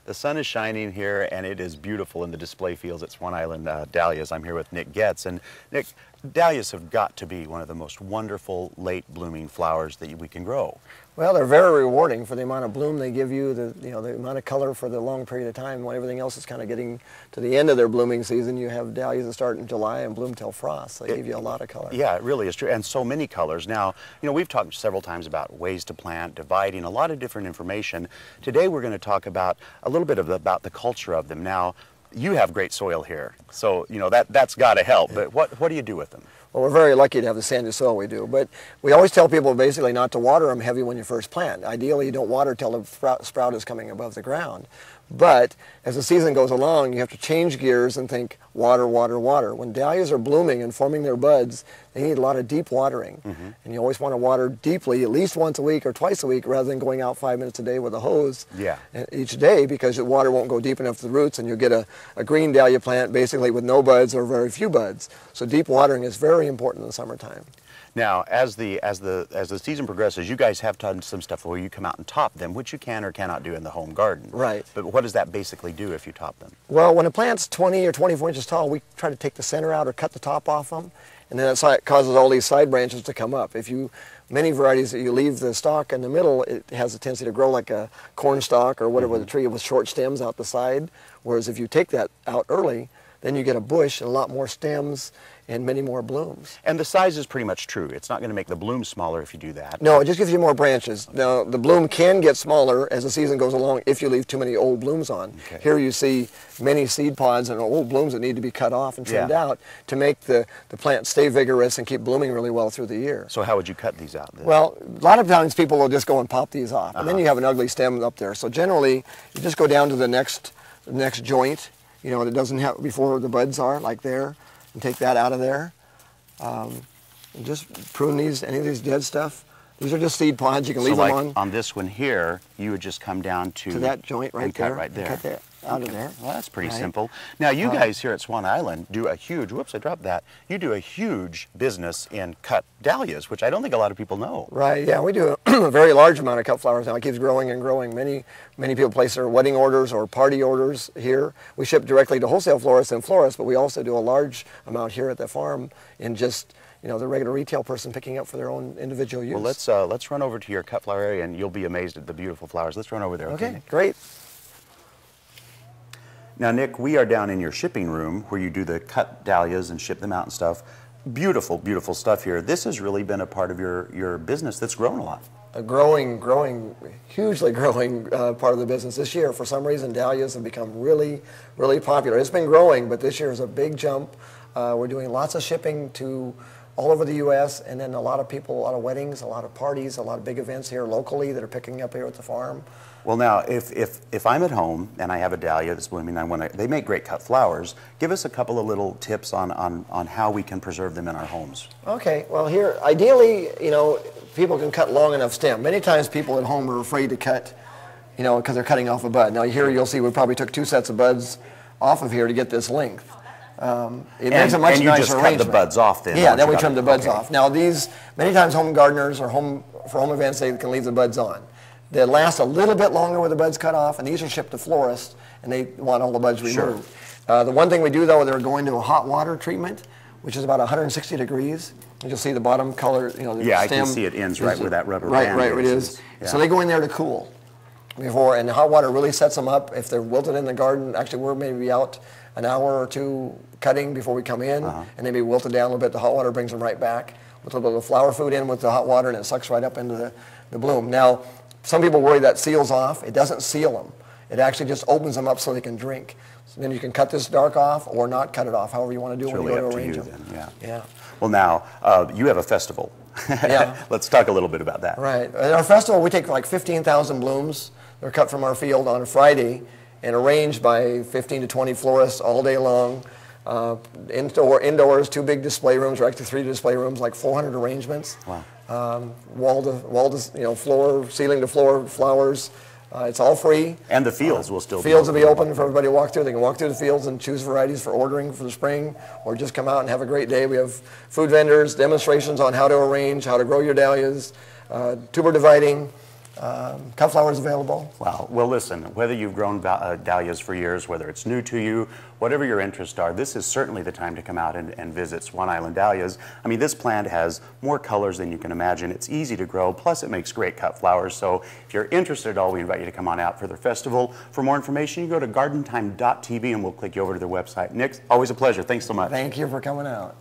The sun is shining here, and it is beautiful in the display fields at Swan Island Dahlias. I'm here with Nick Getz, and Nick, dahlias have got to be one of the most wonderful late blooming flowers that we can grow. Well, they're very rewarding for the amount of bloom they give you, the amount of color for the long period of time. When everything else is kind of getting to the end of their blooming season, you have dahlias that start in July and bloom till frost. They give you a lot of color. Yeah, it really is true, and so many colors. Now, we've talked several times about ways to plant, dividing, a lot of different information. Today we're going to talk about a little bit about the culture of them. Now, you have great soil here, so that's got to help. But what do you do with them? Well, we're very lucky to have the sandy soil we do, but we always tell people basically not to water them heavy when you first plant. Ideally, you don't water till the sprout is coming above the ground. But as the season goes along, you have to change gears and think water, water, water. When dahlias are blooming and forming their buds, they need a lot of deep watering. And you always want to water deeply, at least once a week or twice a week, rather than going out 5 minutes a day with a hose each day, because the water won't go deep enough to the roots, and you'll get a green dahlia plant basically with no buds or very few buds. So deep watering is very important in the summertime. Now, as the season progresses, you guys have done some stuff where you come out and top them, which you can or cannot do in the home garden. Right. But what does that basically do if you top them? Well, when a plant's 20 or 24 inches tall, we try to take the center out or cut the top off them, and then it causes all these side branches to come up. Many varieties that you leave the stalk in the middle, it has a tendency to grow like a corn stalk or whatever, the tree with short stems out the side. Whereas if you take that out early, then you get a bush and a lot more stems and many more blooms. And the size is pretty much true. It's not going to make the bloom smaller if you do that. No, it just gives you more branches. Now, the bloom can get smaller as the season goes along if you leave too many old blooms on. Okay. Here you see many seed pods and old blooms that need to be cut off and trimmed out to make the plant stay vigorous and keep blooming really well through the year. So how would you cut these out then? Well, a lot of times people will just go and pop these off, and then you have an ugly stem up there. So generally, you just go down to the next joint, that doesn't have before the buds are, like there, and take that out of there. And just prune any of these dead stuff. These are just seed pods. You can leave them on. On this one here, you would just come down to that joint right there. Cut right there. Cut that out of there. Well, that's pretty simple. Now, you guys here at Swan Island do a huge, whoops, I dropped that. You do a huge business in cut dahlias, which I don't think a lot of people know. Right, yeah, we do a very large amount of cut flowers now. It keeps growing and growing. Many people place their wedding orders or party orders here. We ship directly to wholesale florists and florists, but we also do a large amount here at the farm in just the regular retail person picking up for their own individual use. Well, let's run over to your cut flower area, and you'll be amazed at the beautiful flowers. Let's run over there. Okay, great. Now, Nick, we are down in your shipping room where you do the cut dahlias and ship them out and stuff. Beautiful, beautiful stuff here. This has really been a part of your business that's grown a lot. A hugely growing part of the business. This year, for some reason, dahlias have become really, really popular. It's been growing, but this year is a big jump. We're doing lots of shipping to all over the U.S., and then a lot of people, a lot of weddings, a lot of parties, a lot of big events here locally that are picking up here at the farm. Well, now, if I'm at home and I have a dahlia that's blooming, they make great cut flowers. Give us a couple of little tips on how we can preserve them in our homes. Okay, well here, ideally, people can cut long enough stem. Many times people at home are afraid to cut, because they're cutting off a bud. Now here you'll see we probably took 2 sets of buds off of here to get this length. It makes a much nicer arrangement. And you just cut the buds off then? Yeah, then we trim the buds off. Now many times home gardeners or for home events, they can leave the buds on. They last a little bit longer with the buds cut off, and these are shipped to florists, and they want all the buds removed. The one thing we do, though, they're going to a hot water treatment, which is about 160 degrees. You'll see the bottom color, the stem. I can see it ends right where that rubber band is. Right, it is. Yeah. So they go in there to cool and the hot water really sets them up. If they're wilted in the garden, actually we're maybe out an hour or two cutting before we come in, and they be wilted down a little bit. The hot water brings them right back. With a little bit of flower food in with the hot water, and it sucks right up into the bloom. Now, some people worry that seals off. It doesn't seal them. It actually just opens them up so they can drink. So then you can cut this dark off or not cut it off, however you want to do it when you go to arrange them. Yeah. Well, now, you have a festival. Let's talk a little bit about that. Right. At our festival, we take like 15,000 blooms. They're cut from our field on a Friday and arranged by 15 to 20 florists all day long. Indoors, 2 big display rooms, or actually 3 display rooms, like 400 arrangements. Wow. Wall to floor, ceiling to floor flowers. It's all free. And the fields will still be open. Fields will be open for everybody to walk through. They can walk through the fields and choose varieties for ordering for the spring, or just come out and have a great day. We have food vendors, demonstrations on how to arrange, how to grow your dahlias, tuber dividing, cut flowers available. Wow. Well, listen, whether you've grown dahlias for years, whether it's new to you, whatever your interests are, this is certainly the time to come out and visit Swan Island Dahlias. I mean, this plant has more colors than you can imagine. It's easy to grow, plus it makes great cut flowers. So if you're interested at all, we invite you to come on out for their festival. For more information, you go to gardentime.tv and we'll click you over to their website. Nick, always a pleasure. Thanks so much. Thank you for coming out.